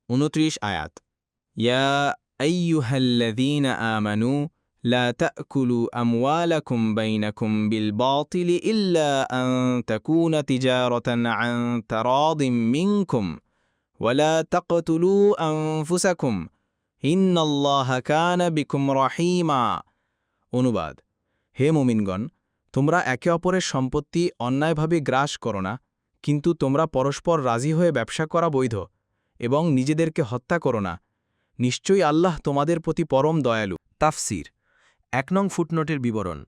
29 আয়াত ইয়া আইয়ুহাল্লাযীনা আমানু লা তা'কুলু আমওয়ালাকুম বাইনাকুম বিল বাতিলি ইল্লা আন তাকুনা তিজারাতান আন তারাদিম মিনকুম ওয়ালা তাকতুলু আনফুসাকুম ইন্নাল্লাহা কানা বিকুম রহিমা। অনুবাদ: হে মুমিনগণ, তোমরা একে অপরের সম্পত্তি অন্যায়ভাবে গ্রাস করো না, কিন্তু তোমরা পরস্পর রাজি হয়ে ব্যবসা করা বৈধ, এবং নিজেদেরকে হত্যা করো না। নিশ্চয়ই আল্লাহ তোমাদের প্রতি পরম দয়ালু। তাফসির 1 নং ফুটনোটের বিবরণ।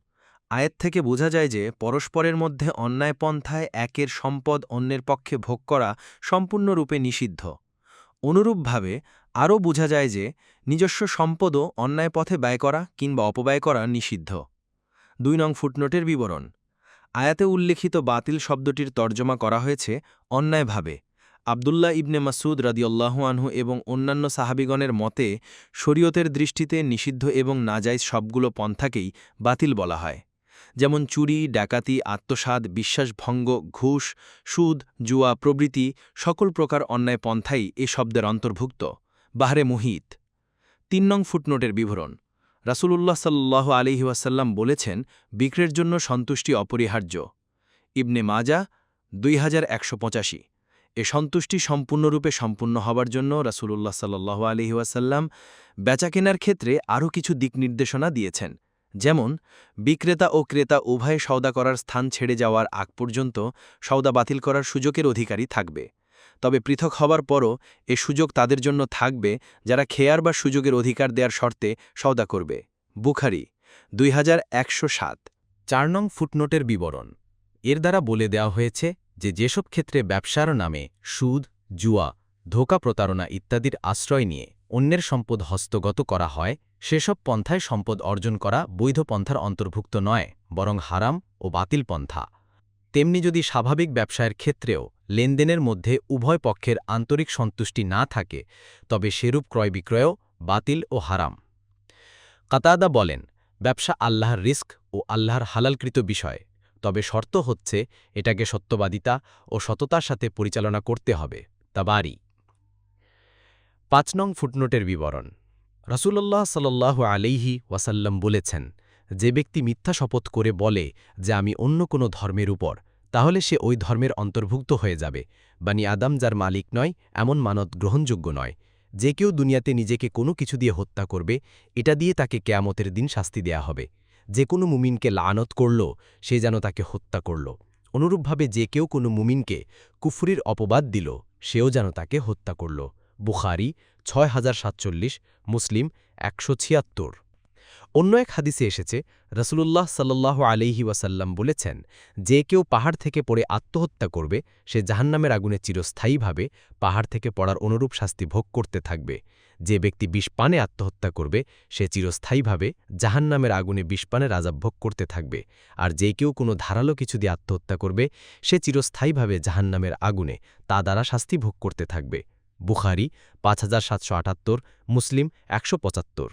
আয়াত থেকে বোঝা যায় যে পরস্পরের মধ্যে অন্যায় পন্থায় একের সম্পদ অন্যের পক্ষে ভোগ করা সম্পূর্ণরূপে নিষিদ্ধ। অনুরূপভাবে আরও বোঝা যায় যে নিজস্ব সম্পদও অন্যায় পথে ব্যয় করা কিংবা অপব্যয় করা নিষিদ্ধ। 2 নং ফুটনোটের বিবরণ। আয়াতে উল্লেখিত বাতিল শব্দটির তর্জমা করা হয়েছে অন্যায়ভাবে। আব্দুল্লাহ ইবনে মাসউদ রাদিয়াল্লাহু আনহু এবং অন্যান্য সাহাবীগণের মতে শরীয়তের দৃষ্টিতে নিষিদ্ধ এবং নাজাইজ সবগুলো পন্থাকেই বাতিল বলা হয়, যেমন চুরি, ডাকাতি, আত্মসাৎ, বিশ্বাসভঙ্গ, ঘুষ, সুদ, জুয়া প্রভৃতি সকল প্রকার অন্যায় পন্থাই এ শব্দের অন্তর্ভুক্ত। বাহরে মুহিত 3 নং ফুটনোটের বিবরণ। রাসূলুল্লাহ সাল্লাল্লাহু আলাইহি ওয়াসাল্লাম বলেছেন, বিক্রির জন্য সন্তুষ্টি অপরিহার্য। ইবনে মাজাহ 2185। এ সন্তুষ্টি সম্পূর্ণরূপে সম্পূর্ণ হবার জন্য রাসূলুল্লাহ সাল্লাল্লাহু আলাইহি ওয়াসাল্লাম বেচাকেনার ক্ষেত্রে আরও কিছু দিক নির্দেশনা দিয়েছেন, যেমন বিক্রেতা ও ক্রেতা উভয়ে সওদা করার স্থান ছেড়ে যাওয়ার আগ পর্যন্ত সওদা বাতিল করার সুযোগের অধিকারী থাকবে। তবে পৃথক হবার পরও এ সুযোগ তাদের জন্য থাকবে যারা খেয়ার বা সুযোগের অধিকার দেওয়ার শর্তে সওদা করবে। বুখারী 2107। 4 নং ফুটনোটের বিবরণ। এর দ্বারা বলে দেওয়া হয়েছে যে যেসব ক্ষেত্রে ব্যবসার নামে সুদ, জুয়া, ধোঁকা, প্রতারণা ইত্যাদির আশ্রয় নিয়ে অন্যের সম্পদ হস্তগত করা হয়, সেসব পন্থায় সম্পদ অর্জন করা বৈধ পন্থার অন্তর্ভুক্ত নয়, বরং হারাম ও বাতিল পন্থা। তেমনি যদি স্বাভাবিক ব্যবসায়ের ক্ষেত্রেও লেনদেনের মধ্যে উভয় পক্ষের আন্তরিক সন্তুষ্টি না থাকে, তবে সেরূপ ক্রয় বিক্রয়ও বাতিল ও হারাম। কাতাদা বলেন, ব্যবসা আল্লাহর রিস্ক ও আল্লাহর হালালকৃত বিষয়, তবে শর্ত হচ্ছে এটাকে সত্যবাদিতা ও সততার সাথে পরিচালনা করতে হবে। তাবারি 5 নং ফুটনোটের বিবরণ। রাসূলুল্লাহ সাল্লাল্লাহু আলাইহি ওয়াসাল্লাম বলেছেন, যে ব্যক্তি মিথ্যা শপথ করে বলে যে আমি অন্য কোনো ধর্মের উপর, তাহলে সে ওই ধর্মের অন্তর্ভুক্ত হয়ে যাবে। বানি আদম যার মালিক নয়, এমন মানত গ্রহণযোগ্য নয়। যে কেউ দুনিয়াতে নিজেকে কোনো কিছু দিয়ে হত্যা করবে, এটা দিয়ে তাকে কিয়ামতের দিন শাস্তি দেয়া হবে। যে কোনো মুমিনকে লানত করল, সে যেন তাকে হত্যা করল। অনুরূপভাবে যে কেউ কোনো মুমিনকে কুফরির অপবাদ দিল, সেও যেন তাকে হত্যা করল। বুখারী 6047, মুসলিম 176। অন্য এক হাদিসে এসেছে, রাসূলুল্লাহ সাল্লাল্লাহু আলাইহি ওয়াসাল্লাম বলেছেন, যে কেউ পাহাড় থেকে পড়ে আত্মহত্যা করবে, সে জাহান্নামের আগুনে চিরস্থায়ীভাবে পাহাড় থেকে পড়ার অনুরূপ শাস্তি ভোগ করতে থাকবে। যে ব্যক্তি বিষপানে আত্মহত্যা করবে, সে চিরস্থায়ীভাবে জাহান্নামের আগুনে বিষপানের আযাব ভোগ করতে থাকবে। আর যে কেউ কোনো ধারালো কিছু দিয়ে আত্মহত্যা করবে, সে চিরস্থায়ীভাবে জাহান্নামের আগুনে তা দ্বারা শাস্তি ভোগ করতে থাকবে। বুখারী 5778, মুসলিম 175।